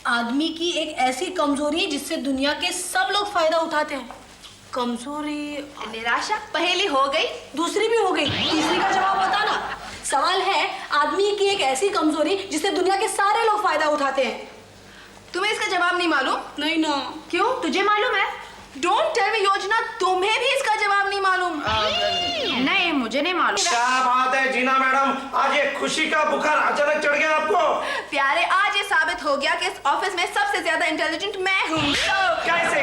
आदमी की एक ऐसी कमजोरी है जिससे दुनिया के सब लोग फायदा उठाते हैं। कमजोरी, निराशा पहेली हो गई, दूसरी भी हो गई, तीसरी का जवाब बता ना। सवाल है आदमी की एक ऐसी कमजोरी जिससे दुनिया के सारे लोग फायदा उठाते हैं। तुम्हें इसका जवाब नहीं मालूम? नहीं ना। क्यों, तुझे मालूम है? डोंट टेल मी योजना, तुम्हें भी इसका जवाब नहीं मालूम? नहीं, मुझे नहीं मालूम। क्या बात है जीना मैडम, आज ये खुशी का बुखार अचानक चढ़ गया आपको? प्यारे, आज ये साबित हो गया कि इस ऑफिस में सबसे ज्यादा इंटेलिजेंट मैं हूँ। कैसे?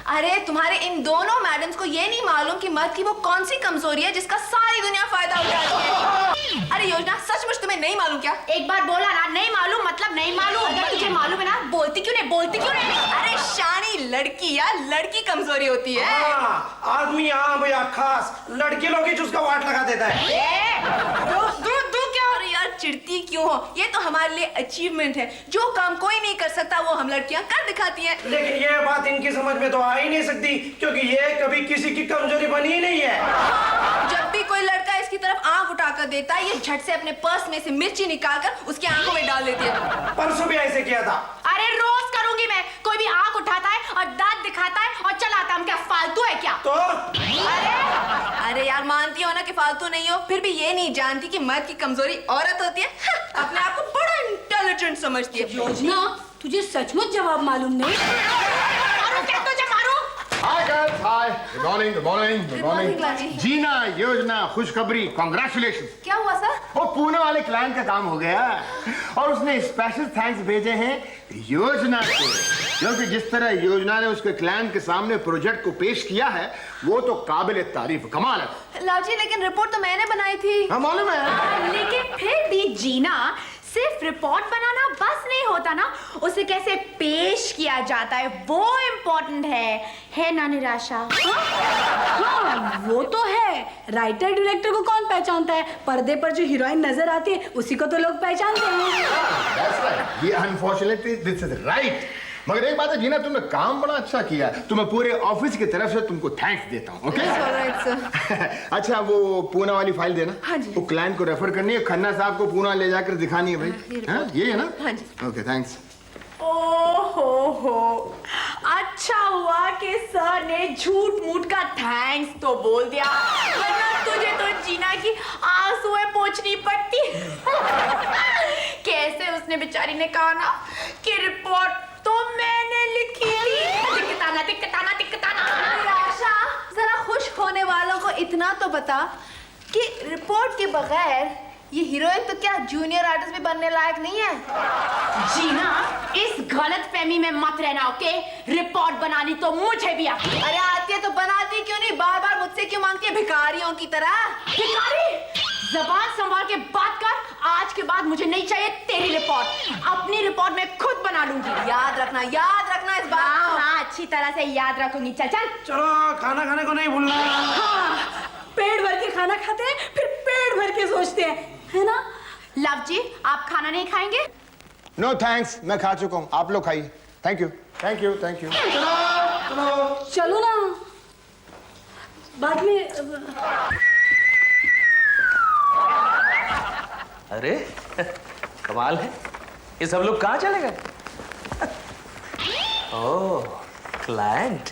अरे तुम्हारे इन दोनों मैडम्स को ये नहीं मालूम कि मर्द की वो कौन सी कमजोरी है जिसका सारी दुनिया फायदा उठाती है। अरे योजना, सचमुच तुम्हें नहीं मालूम क्या? एक बार बोला ना, नहीं मालूम मतलब नहीं मालूम। अगर तुझे मालूम है ना, बोलती क्यों नहीं? अरे शानी, लड़की या लड़की कमजोरी होती है। आदमी यहाँ भैया खास लड़के लोग ही उसका वाट लगा देता है। दो क्या? अरे यार चिढ़ती क्यों हो? ये तो हमारे लिए अचीवमेंट है। जो काम कोई नहीं कर सकता वो हम लड़कियां कर दिखाती हैं। लेकिन ये बात इनकी समझ में तो आ ही नहीं सकती, क्योंकि ये कभी किसी की कमजोरी बनी ही नहीं है। जब भी कोई लड़का इसकी तरफ आंख उठाकर देखता है, ये झट से अपने पर्स में से मिर्ची निकालकर उसकी आंखों में डाल देती है। परसों भी ऐसे किया था। अरे रोज करूंगी मैं। कोई भी आंख उठाता है और दांत दिखाता है और चलाता, हम क्या फालतू है क्या? तो अरे यार, मानती हो ना कि फालतू नहीं हो, फिर भी ये नहीं जानती कि मर्द की कमजोरी औरत होती है। अपने आप को बड़ा इंटेलिजेंट समझती है। योजना, तुझे सचमुच जवाब मालूम नहीं? मारो क्या तुझे, मारो। Hi girls, hi, good morning, good morning, good morning, morning. जीना, योजना, खुशखबरी, कांग्रेचुलेशन। क्या हुआ सर? वो पुणे वाले क्लाइंट का काम हो गया और उसने स्पेशल थैंक्स भेजे हैं योजना को, क्योंकि जिस तरह योजना ने उसके क्लाइंट के सामने प्रोजेक्ट को पेश किया है वो तो काबिल तारीफ, कमाल है। लाल जी, लेकिन रिपोर्ट तो मैंने बनाई थी। हाँ मालूम है। लेकिन फिर भी जीना, सिर्फ रिपोर्ट बनाना बस नहीं होता ना, उसे कैसे पेश किया जाता है वो इम्पोर्टेंट है ना निराशा? हाँ, वो तो है। राइटर डायरेक्टर को कौन पहचानता है? पर्दे पर जो हीरोइन नजर आती है उसी को तो लोग पहचानते हैं। That's right. ये अनफॉर्चुनेटली दिस इज राइट। मगर एक बात है जीना, तुमने काम बड़ा अच्छा किया। तुम्हें पूरे ऑफिस की तरफ से तुमको थैंक्स देता हूँ। ओके? अच्छा, वो पूना वाली फाइल देना। हाँ जी। वो क्लाइंट को रेफर करनी है, खन्ना साहब को पूना ले जाकर दिखानी है भाई। हाँ, ये है ना? हाँ जी। Okay, thanks. ओहो, अच्छा हुआ कि सर ने झूठ मूठ का थैंक्स तो बोल दिया, वरना तुझे तो जीना की आंसुएं पोंछनी पड़ती। कैसे उसने बेचारी ने कहा ना कि रिपोर्ट तो मैंने लिखी थी। टिकटाना। निराशा, जरा खुश होने वालों को इतना तो बता कि रिपोर्ट के बगैर ये हीरोइन तो क्या जूनियर आर्टिस्ट भी बनने लायक नहीं है। जीना, इस गलतफहमी में मत रहना, ओके? रिपोर्ट बनानी तो मुझे भी आती है। अरे आती है तो बनाती क्यों नहीं? बार बार मुझसे क्यों मांगती है भिखारियों की तरह? भिखारी? जबान संभाल के बात कर। आज के बाद मुझे नहीं चाहिए तेरी रिपोर्ट। अपनी रिपोर्ट मैं खुद बना लूंगी। याद रखना इस बात। हाँ, अच्छी तरह से याद रखूंगी। चल चलो, खाना खाने को नहीं भूलना। हाँ, पेट भर के खाना खाते हैं, फिर पेट भर के सोचते हैं, है ना? लव जी, आप खाना नहीं खाएंगे? नो थैंक्स, मैं खा चुका हूँ, आप लोग खाइए। Thank you, thank you, thank you. चलो ना, बाद में। अरे कमाल है, ये सब लोग कहाँ चले गए? ओह, क्लाइंट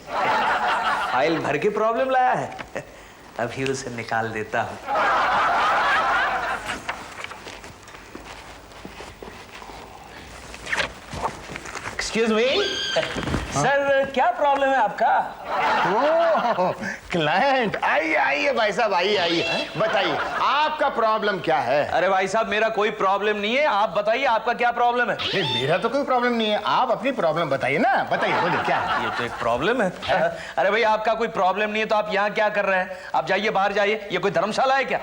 फाइल भर के प्रॉब्लम लाया है। अभी उसे निकाल देता हूँ। एक्सक्यूज मी सर, क्या प्रॉब्लम है आपका? ओह, क्लाइंट, आइए आइए भाई साहब, आइए बताइए आपका प्रॉब्लम क्या है? अरे भाई साहब, मेरा कोई प्रॉब्लम नहीं है, आप बताइए आपका क्या प्रॉब्लम है? नहीं, मेरा तो कोई प्रॉब्लम नहीं है, आप अपनी प्रॉब्लम बताइए ना, बताइए, बोलिए क्या है? ये तो एक प्रॉब्लम है। अरे भाई, आपका कोई प्रॉब्लम नहीं है तो आप यहाँ क्या कर रहे हैं? आप जाइए, बाहर जाइए। ये कोई धर्मशाला है क्या?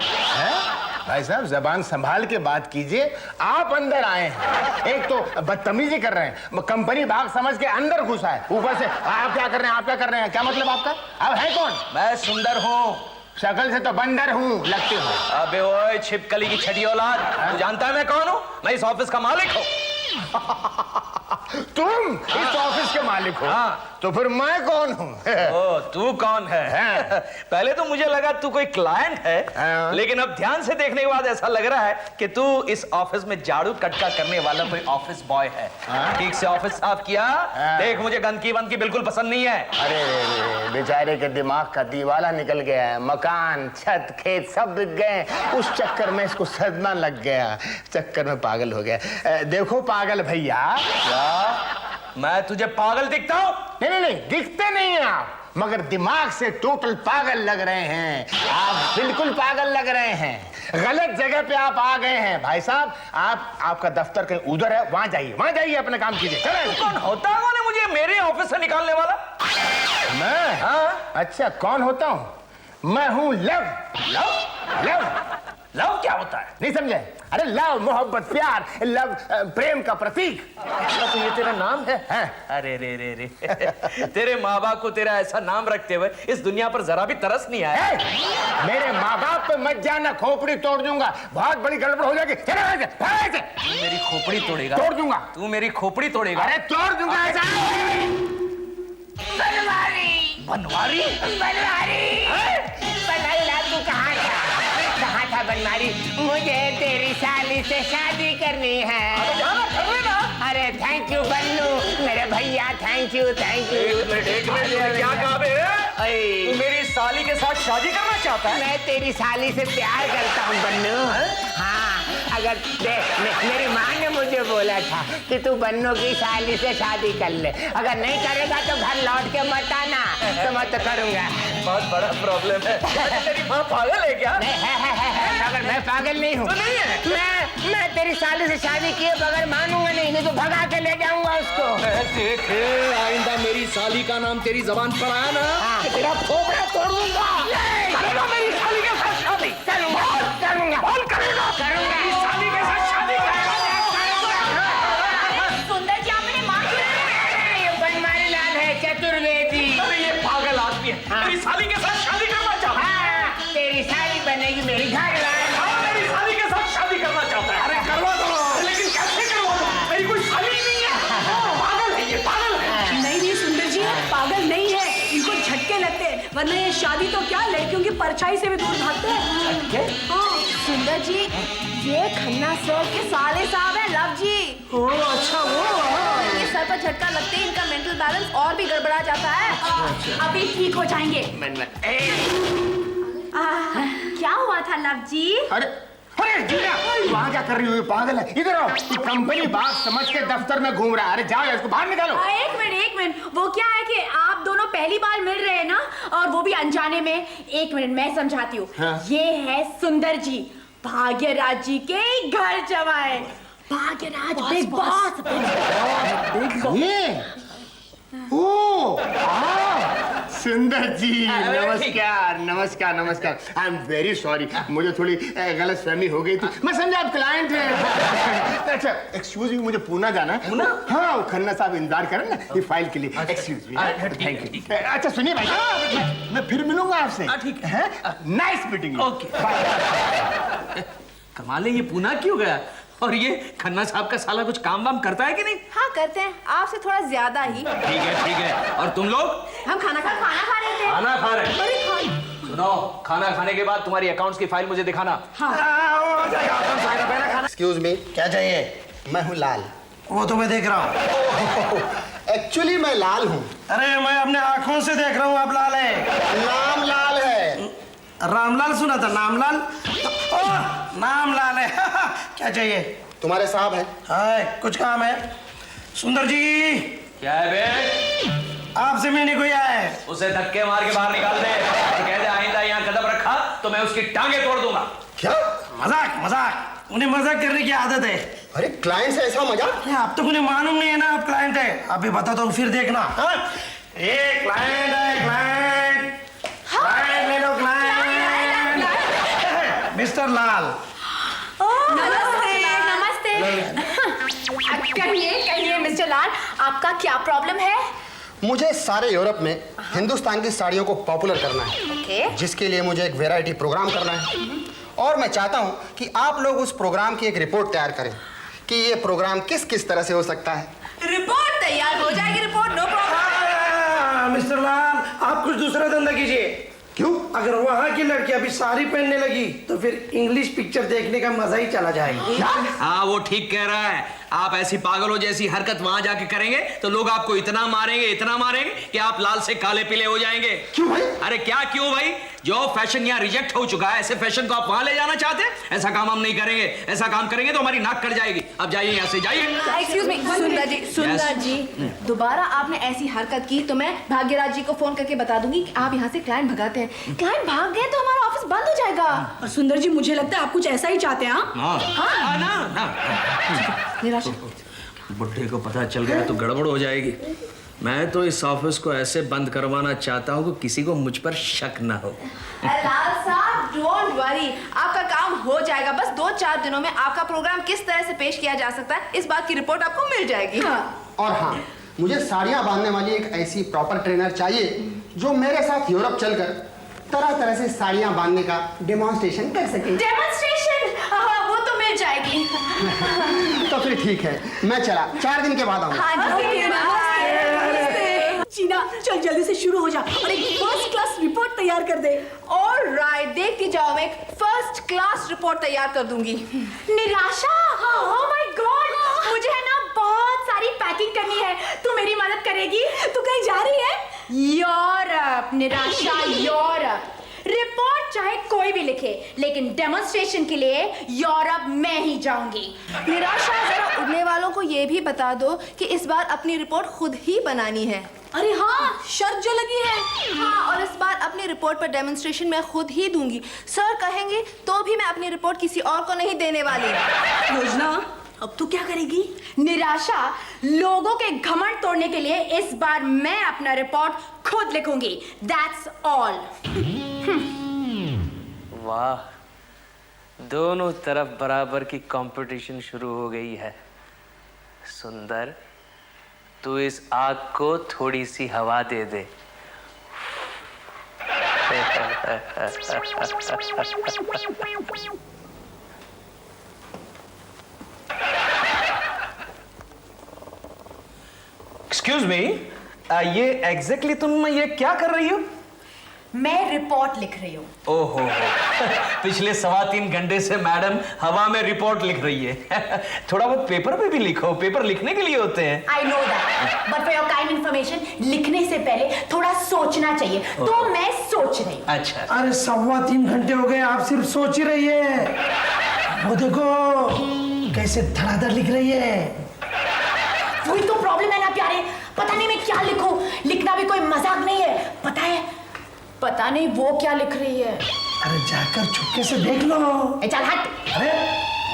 भाई साहब, जबान संभाल के बात कीजिए। आप अंदर आए हैं, एक तो बदतमीजी कर रहे हैं, कंपनी बाग समझ के अंदर घुसा है, ऊपर से आप क्या कर रहे हैं, आप क्या कर रहे हैं? क्या मतलब आपका? आप है कौन? मैं सुंदर हूँ। शक्ल से तो बंदर हूँ लगते हो। अबे ओए छिपकली की छठी औलाद, तू जानता है मैं कौन हूँ? मैं इस ऑफिस का मालिक हूँ। तुम इस ऑफिस के मालिक हो? हाँ। तो फिर मैं कौन हूँ? ओ, तू कौन है? हाँ। पहले तो मुझे लगा तू कोई क्लाइंट है, हाँ। लेकिन अब ध्यान से देखने के बाद ऐसा लग रहा है कि तू इस ऑफिस में झाड़ू कटका करने वाला कोई ऑफिस बॉय है। ठीक से ऑफिस साफ किया? देख, मुझे गंदगी वंदगी बिल्कुल पसंद नहीं है। अरे बेचारे के दिमाग का दीवाला निकल गया है, मकान छत खेत सब बिक गए, उस चक्कर में इसको सदमा लग गया, चक्कर में पागल हो गया। देखो पागल भैया, मैं तुझे पागल दिखता हूँ? नहीं, दिखते नहीं हैं आप, मगर दिमाग से टोटल पागल लग रहे हैं आप, बिल्कुल पागल लग रहे हैं। गलत जगह पे आप आ गए हैं भाई साहब। आपका दफ्तर कहीं उधर है, वहां जाइए, अपने काम कीजिए। कौन होता है मुझे मेरे ऑफिस से निकालने वाला? मैं? हाँ? अच्छा, कौन होता हूँ? मैं हूँ लव। लव क्या होता है? नहीं समझे? अरे लव, मोहब्बत, प्यार, लव प्रेम का प्रतीक। तो ये तेरा नाम है? हाँ। अरे रे तेरे माँ बाप को तेरा ऐसा नाम रखते हुए इस दुनिया पर जरा भी तरस नहीं आया? मेरे माँ बाप पे मत जाना, खोपड़ी तोड़ दूंगा, बहुत बड़ी गड़बड़ हो जाएगी। तू मेरी खोपड़ी तोड़ेगा? तोड़ दूंगा। तू मेरी खोपड़ी तोड़ेगा? अरे तोड़ दूंगा ऐसा। बनवारी? तू कहाँ था बनवारी? मुझे तेरी साली से शादी करनी है। अरे थैंक यू बन्नू, मेरे भैया, थैंक यू। एक मिनट क्या कहा बे? तू मेरी साली के साथ शादी करना चाहता है? मैं तेरी साली से प्यार करता हूँ बन्नू। हाँ, अगर मेरी माँ ने मुझे बोला था कि तू बन्नू की साली से शादी कर ले, अगर नहीं करेगा तो घर लौट के मत आना। तो मैं तो करूँगा। बहुत बड़ा प्रॉब्लम है। तेरी माँ पागल है क्या? नहीं है, मगर मैं पागल नहीं हूँ। तो नहीं है? मैं तेरी साली से शादी किए बगैर मानूंगा नहीं तो भगा के ले जाऊंगा उसको। देख, आइंदा मेरी साली का नाम तेरी जबान पर आया ना, हाँ। तेरा खोपड़ा तोड़ दूंगा। करेगा मेरी साली के साथ शादी? करूंगा। मेरी साली के साथ शादी सुंदर जी, आपने माँ ये बनवारी लाल है, चतुर्वेदी। अरे ये पागल आदमी है। हाँ। मेरी साली के साथ शादी करना चाहता है। हाँ, तेरी साली बनेगी मेरी घर वाली। हाँ, मेरी साली के साथ शादी करना चाहता है। अरे करवा दो, लेकिन कैसे करवा दो? मेरी कोई साली ही नहीं है। पागल है ये, पागल है। नहीं सुंदर जी, पागल नहीं है, इनको झटके लगते हैं, वरना ये शादी तो क्या, लड़कियों की परछाई से भी दूर भागते हैं। हाँ। सुंदर जी, ये खन्ना सर के साले साहब है, लव जी। अच्छा वो। इनके सर पर झटका लगते ही इनका मेंटल बैलेंस और भी गड़बड़ा जाता है। अभी ठीक हो जाएंगे। क्या हुआ था लव जी? अरे जीना, वहाँ क्या कर रही हो? ये पागल है, इधर आओ। ये कंपनी बात समझ के दफ्तर में घूम रहा है। अरे जाओ, इसको बाहर निकालो। एक मिनट, वो क्या है कि आप दोनों पहली बार मिल रहे हैं ना, और वो भी अनजाने में। एक मिनट, मैं समझाती हूँ। हाँ। ये है सुंदर जी, भाग्यराज जी के घर जमाए। Bhagyaraj big boss. ये ओ सुंदर जी, नमस्कार। आई एम वेरी सॉरी, मुझे थोड़ी गलतफहमी हो गई थी। मैं समझा आप क्लाइंट हैं। अच्छा, एक्सक्यूज मी, मुझे पूना जाना है। पूना? हाँ, वो खन्ना साहब इंतजार करें ना, ये फाइल के लिए। Excuse me, thank you. अच्छा सुनिए भाई, मैं फिर मिलूंगा आपसे। ठीक है। Nice meeting. ओके। कमाल है, ये पूना क्यों गया? और ये खन्ना साहब का साला कुछ काम वाम करता है कि नहीं? हाँ करते हैं, आपसे थोड़ा ज्यादा ही। ठीक है। और तुम लोग? हम खाना खा रहे थे। खाना खा रहे हैं? सुनो, खाना खाने के बाद तुम्हारी अकाउंट्स की फाइल मुझे दिखाना। एक्सक्यूज मी, क्या चाहिए? मैं हूँ लाल। वो तो मैं देख रहा हूँ। एक्चुअली मैं लाल हूँ। अरे मैं अपने आंखों से देख रहा हूँ आप लाल है। नाम लाल है। रामलाल सुना था, नामलाल। नाम लाल है। क्या चाहिए? तुम्हारे साहब हैं। हाय, कुछ काम है? सुंदर जी, क्या है बे? आपसे मिलने कोई आया है। उसे धक्के मार के बाहर निकाल दे और कह दे आइंदा यहाँ कदम रखा तो मैं उसकी टांगे तोड़ दूंगा। क्या? मजाक, उन्हें मजाक करने की आदत है। अरे क्लाइंट से ऐसा मजाक? आप तो उन्हें मालूम नहीं है ना आप क्लाइंट है। अभी बता दो, फिर देखना। हाँ? ये क्लाइंट है, क्लाइंट ले लो, क्लाइंट। मिस्टर लाल। नमस्ते। कहिए मिस्टर लाल, आपका क्या प्रॉब्लम है? मुझे सारे यूरोप में हिंदुस्तान की साड़ियों को पॉपुलर करना है। ओके। जिसके लिए मुझे एक वैरायटी प्रोग्राम करना है। और मैं चाहता हूँ कि आप लोग उस प्रोग्राम की एक रिपोर्ट तैयार करें कि ये प्रोग्राम किस किस तरह से हो सकता है। दूसरा धंधा कीजिए। क्यों? अगर वहाँ की लड़की अभी साड़ी पहनने लगी तो फिर इंग्लिश पिक्चर देखने का मजा ही चला जाएगा। हाँ वो ठीक कह रहा है। आप ऐसी पागलों जैसी हरकत वहां जाके करेंगे तो लोग आपको इतना मारेंगे कि आप लाल से काले पीले हो जाएंगे। क्यों भाई? अरे क्या क्यों भाई, जो फैशन यहाँ रिजेक्ट हो चुका है, ऐसे फैशन को आप वहां ले जाना चाहते हैं? ऐसा काम हम नहीं करेंगे। ऐसा काम करेंगे तो हमारी नाक कट जाएगी। अब जाइए यहाँ से, जाइए। एक्सक्यूज मी, सुंदर जी, दोबारा आपने ऐसी हरकत की तो मैं भाग्यराज जी को फोन करके बता दूंगी कि आप यहाँ से क्लाइंट भगाते हैं। क्लाइंट भाग गए तो हमारा ऑफिस बंद हो जाएगा। और सुंदर जी, मुझे लगता है आप कुछ ऐसा ही चाहते हैं। हाँ ना, निराशा, बुढ़े को पता चल गया तो गड़बड़ हो जाएगी। मैं तो इस ऑफिस को ऐसे बंद करवाना चाहता हूँ कि किसी को मुझ पर शक ना हो। लाल साहब डोंट वरी, आपका काम हो जाएगा। बस 2-4 दिनों में आपका प्रोग्राम किस तरह से पेश किया जा सकता है, इस बात की रिपोर्ट आपको मिल जाएगी। और हाँ, मुझे साड़ियाँ बांधने वाली एक ऐसी प्रॉपर ट्रेनर चाहिए जो मेरे साथ यूरोप चलकर तरह तरह से साड़ियाँ बांधने का डेमोन्स्ट्रेशन कर सके। डेमोन्स्ट्रेशन? वो तो मिल जाएगी। तो फिर ठीक है, मैं चला, 4 दिन के बाद आऊँगा। हाँ जी, चीना, चल जल्दी से शुरू हो जा और एक फर्स्ट क्लास रिपोर्ट तैयार कर दे। ऑलराइट, देखती जाओ, मैं एक फर्स्ट क्लास रिपोर्ट तैयार कर दूंगी। निराशा, ओह माय गॉड, मुझे है ना बहुत सारी पैकिंग करनी है। तू मेरी मदद करेगी? तू कहीं जा रही है? यूरोप निराशा, यूरोप। रिपोर्ट चाहे कोई भी लिखे, लेकिन डेमोन्स्ट्रेशन के लिए यूरोप मैं ही जाऊंगी। निराशा, जरा उड़ने वालों को ये भी बता दो कि इस बार अपनी रिपोर्ट खुद ही बनानी है। अरे हाँ, शर्त जो लगी है। हाँ, और इस बार अपनी रिपोर्ट पर डेमोन्स्ट्रेशन मैं खुद ही दूंगी। सर कहेंगे तो भी मैं अपनी रिपोर्ट किसी और को नहीं देने वाली। योजना, अब तू क्या करेगी? निराशा, लोगों के घमंड तोड़ने के लिए इस बार मैं अपना रिपोर्ट खुद लिखूंगी। That's all. वाह, दोनों तरफ बराबर की कंपटीशन शुरू हो गई है। सुंदर, तू इस आग को थोड़ी सी हवा दे दे। एक्सक्यूज मी, ये एग्जैक्टली तुम ये क्या कर रही हो? मैं रिपोर्ट लिख रही हूँ। ओहो, पिछले 3.25 घंटे से मैडम हवा में रिपोर्ट लिख रही है। थोड़ा बहुत पेपर पे भी लिखो, पेपर लिखने के लिए होते हैं। I know that, but for your kind information, लिखने से पहले थोड़ा सोचना चाहिए, तो मैं सोच रही हूँ। अच्छा, अरे 3.25 घंटे हो गए, आप सिर्फ सोच ही रही है। वो देखो कैसे धड़ाधड़ लिख रही है। वही तो प्रॉब्लम है ना प्यारे, पता नहीं मैं क्या लिखूं। लिखना भी कोई मजाक नहीं है, पता नहीं वो क्या लिख रही है। अरे जाकर छुपके से देख लो। चल हट। अरे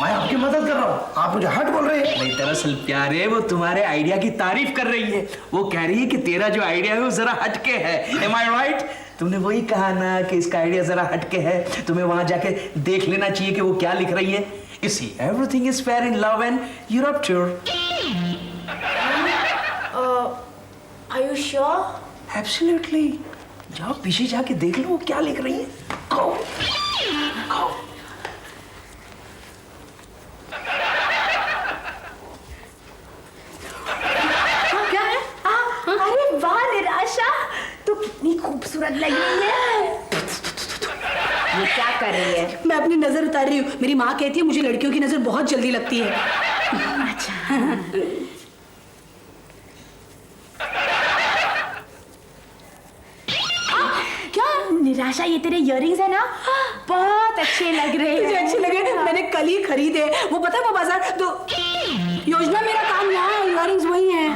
मैं आपकी मदद कर रहा हूँ, आप मुझे हट बोल रहे हैं। नहीं, दरअसल प्यारे वो तुम्हारे आइडिया की तारीफ कर रही है। वो कह रही है कि तेरा जो आइडिया है वो जरा हटके है। Am I right? तुमने वही कहा ना कि इसका आइडिया जरा हटके है, तुम्हें वहां जाके देख लेना चाहिए कि वो क्या लिख रही है। You see, everything is fair in love and Europe tour. Are you sure? Absolutely. जाओ पीछे जाके देख लो वो क्या लिख रही है। Go. Go. क्या है? अरे वाह निराशा, तू कितनी खूबसूरत लग रही है। ये क्या कर रही है? मैं अपनी नजर उतार रही हूँ। मेरी माँ कहती है मुझे लड़कियों की नजर बहुत जल्दी लगती है। निराशा, ये तेरे इयररिंग्स है ना, बहुत अच्छे लग रहे हैं। मुझे अच्छे लगे, मैंने कल ही खरीदे। वो पता है वो बाजार तो योजना, मेरा काम यहाँ है, इयररिंग्स वही हैं।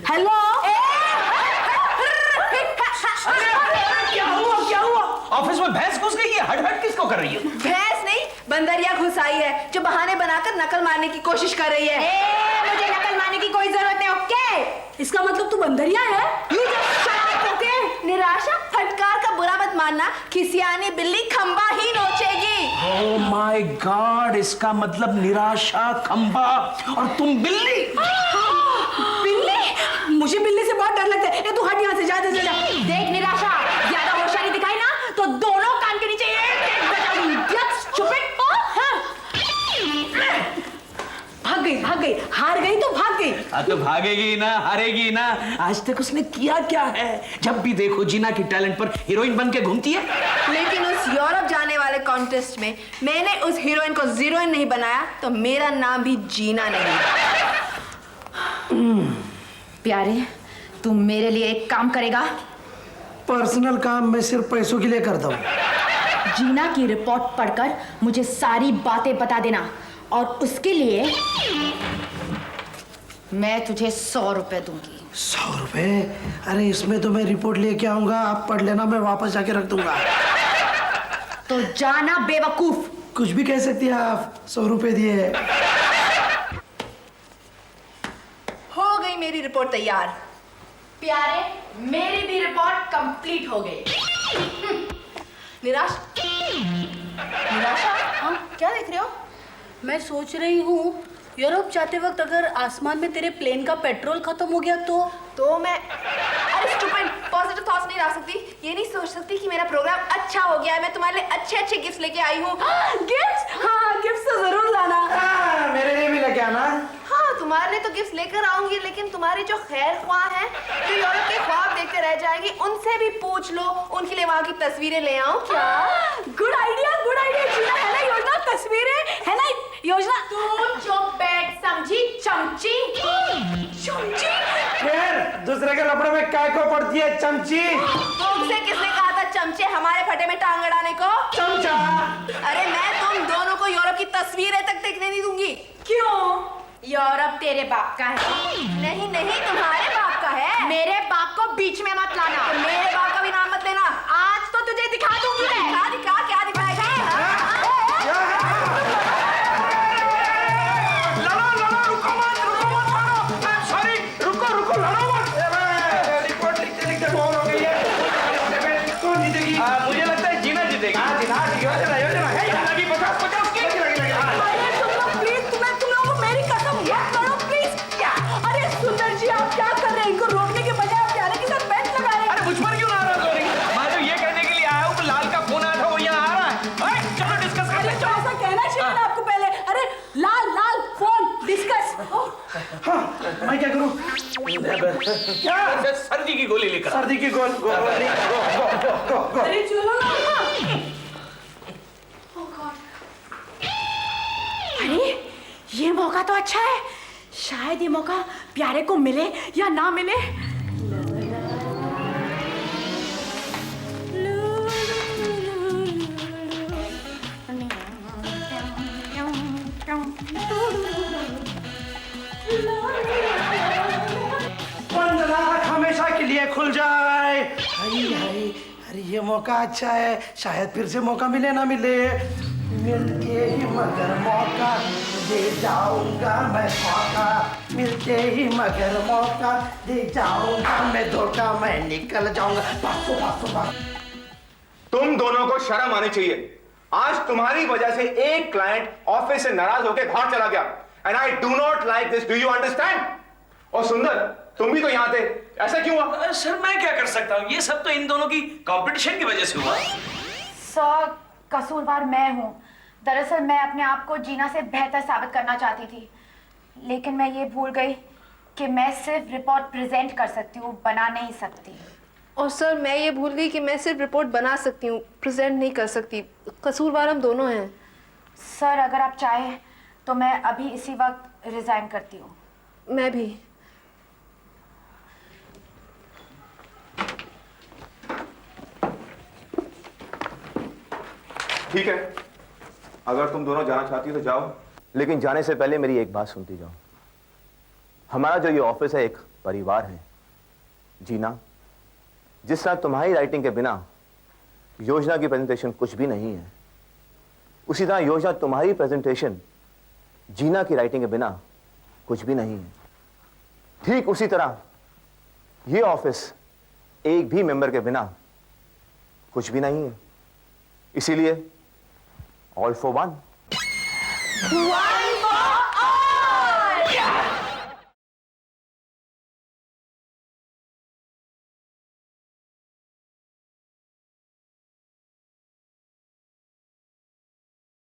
हेलो, क्या हुआ? ऑफिस में भैंस घुस गई है। हट हट किसको कर रही है? भैंस नहीं, बंदरिया घुस आई है जो बहाने बनाकर नकल मारने की कोशिश कर रही है। मुझे नकल मारने की कोई जरूरत नहीं। ओके, इसका मतलब तू बंदरिया है? निराशा, फटकार का बुरा मत मानना, खिसियानी बिल्ली खंबा ही नोचेगी। ओह माय गॉड, इसका मतलब निराशा खंबा और तुम बिल्ली। बिल्ली? मुझे बिल्ली से बहुत डर लगता है। ये तू हट यहाँ से, जा जा जा। देख निराशा, ज्यादा होशियारी दिखाई ना तो दोनों कान के नीचे एक बजाऊंगी। भाग गई, हार गई तो भाग गई। तो भागेगी ना, हारेगी ना। आज तक उसने किया क्या है? जब भी देखो जीना की टैलेंट पर हीरोइन बन के घूमती है। लेकिन उस यूरोप जाने वाले कॉन्टेस्ट में मैंने उस हीरोइन को जीरोइन नहीं बनाया तो मेरा नाम भी जीना नहीं। प्यारे, तू मेरे लिए एक काम करेगा? पर्सनल काम मैं सिर्फ पैसों के लिए करता हूँ। जीना की रिपोर्ट पढ़कर मुझे सारी बातें बता देना, और उसके लिए मैं तुझे 100 रुपए दूंगी। 100 रुपए? अरे इसमें तो मैं रिपोर्ट लेके आऊंगा, आप पढ़ लेना, मैं वापस जाके रख दूंगा। तो जाना बेवकूफ। कुछ भी कह सकती है आप, 100 रुपए दिए। हो गई मेरी रिपोर्ट तैयार। प्यारे, मेरी भी रिपोर्ट कंप्लीट हो गई। निराशा, हाँ क्या देख रहे हो? मैं सोच रही हूँ यूरोप जाते वक्त अगर आसमान में तेरे प्लेन का पेट्रोल खत्म हो गया तो मैं अरे स्टूपिड, पॉजिटिव थॉट्स नहीं ला सकती, ये नहीं सोच सकती कि मेरा प्रोग्राम अच्छा हो गया है, मैं तुम्हारे लिए अच्छे अच्छे गिफ्ट लेके आई हूँ। गिफ्ट? हाँ गिफ्ट तो जरूर लाना। मेरे लिए भी लेके आना। हाँ तुम्हारे लिए तो गिफ्ट लेकर आऊंगी, लेकिन तुम्हारी जो खैर ख्वाह है जो यूरोप के ख्वाब देखते रह जाएगी, उनसे भी पूछ लो, उनके लिए वहाँ की तस्वीरें ले आऊं क्या? गुड आइडिया जीना, है ना योजना? तस्वीरें है ना योजना? तू चुप बैठ, समझी चमची? चमची? फिर दूसरे के लपड़े में काय को पड़ती है चमची? तुमसे किसने कहा था चमचे हमारे फटे में टांग अड़ाने को? चमचा। अरे मैं तुम दोनों को यूरोप की तस्वीरें तक देखने नहीं दूंगी। क्यों? यूरोप तेरे बाप का है। नहीं नहीं, तुम्हारे बाप का है। मेरे बाप को बीच में मत लाना। तो मेरे बाप का भी नाम मत लेना। आज तो तुझे दिखा दूंगी मैं। दिखा क्या दिखाएगा? रुको लड़ो मत। रिपोर्ट लिखते लिखते बोर हो गई है। कौन जीतेगी? मुझे लगता है जीना जीतेगी। योजना है। लगी 50-50 की। प्लीज तुम लोगों को मेरी कसम मत करो प्लीज। अरे सुंदर जी आप क्या कर रहे हैं? इनको रोकने के बजाय आप प्यारे के साथ बेंच लगाए। अरे मुझ पर क्यों नाराज हो रही? मैं तो ये कहने के लिए आया हूँ कि लाल का फोन आया था, वो यहाँ आ रहा है। चलो डिस्कस करते हैं। तो ऐसा कहना चाहिए ना आपको पहले। अरे लाल फोन डिस्कस। हाँ, मैं क्या करूं? क्या? सर्दी की गोली लेकर। सर्दी की गो। अरे चलो ना। अरे ये मौका तो अच्छा है, शायद ये मौका प्यारे को मिले या ना मिले। बंद राख हमेशा के लिए खुल जाए। अरे ये मौका अच्छा है, शायद फिर से मौका मिले ना मिले। मिलके ही मगर मौका दे जाऊंगा मैं मौका, मिलके ही मगर मौका दे जाऊंगा मैं धोखा, मैं निकल जाऊंगा। पासो। तुम दोनों को शर्म आनी चाहिए। आज तुम्हारी वजह से एक क्लाइंट ऑफिस से नाराज होकर बाहर चला गया, and I do not like this. Do you understand? और सुंदर, तुम भी तो यहां थे, ऐसा क्यों हुआ? सर मैं क्या कर सकता हूँ, ये सब तो इन दोनों की कंपटीशन की वजह से हुआ। सर कसूरवार मैं हूँ। दरअसल मैं अपने आप को जीना से बेहतर साबित करना चाहती थी, लेकिन मैं ये भूल गई कि मैं सिर्फ रिपोर्ट प्रेजेंट कर सकती हूँ, बना नहीं सकती। और सर मैं ये भूल गई कि मैं सिर्फ रिपोर्ट बना सकती हूँ, प्रेजेंट नहीं कर सकती। कसूरवार हम दोनों हैं। सर अगर आप चाहें तो मैं अभी इसी वक्त रिजाइन करती हूँ। मैं भी। ठीक है, अगर तुम दोनों जाना चाहती हो तो जाओ, लेकिन जाने से पहले मेरी एक बात सुनती जाओ। हमारा जो ये ऑफिस है एक परिवार है। जीना, जिस तरह तुम्हारी राइटिंग के बिना योजना की प्रेजेंटेशन कुछ भी नहीं है, उसी तरह योजना तुम्हारी प्रेजेंटेशन जीना की राइटिंग के बिना कुछ भी नहीं है। ठीक उसी तरह ये ऑफिस एक भी मेंबर के बिना कुछ भी नहीं है। इसीलिए ऑल फॉर वन।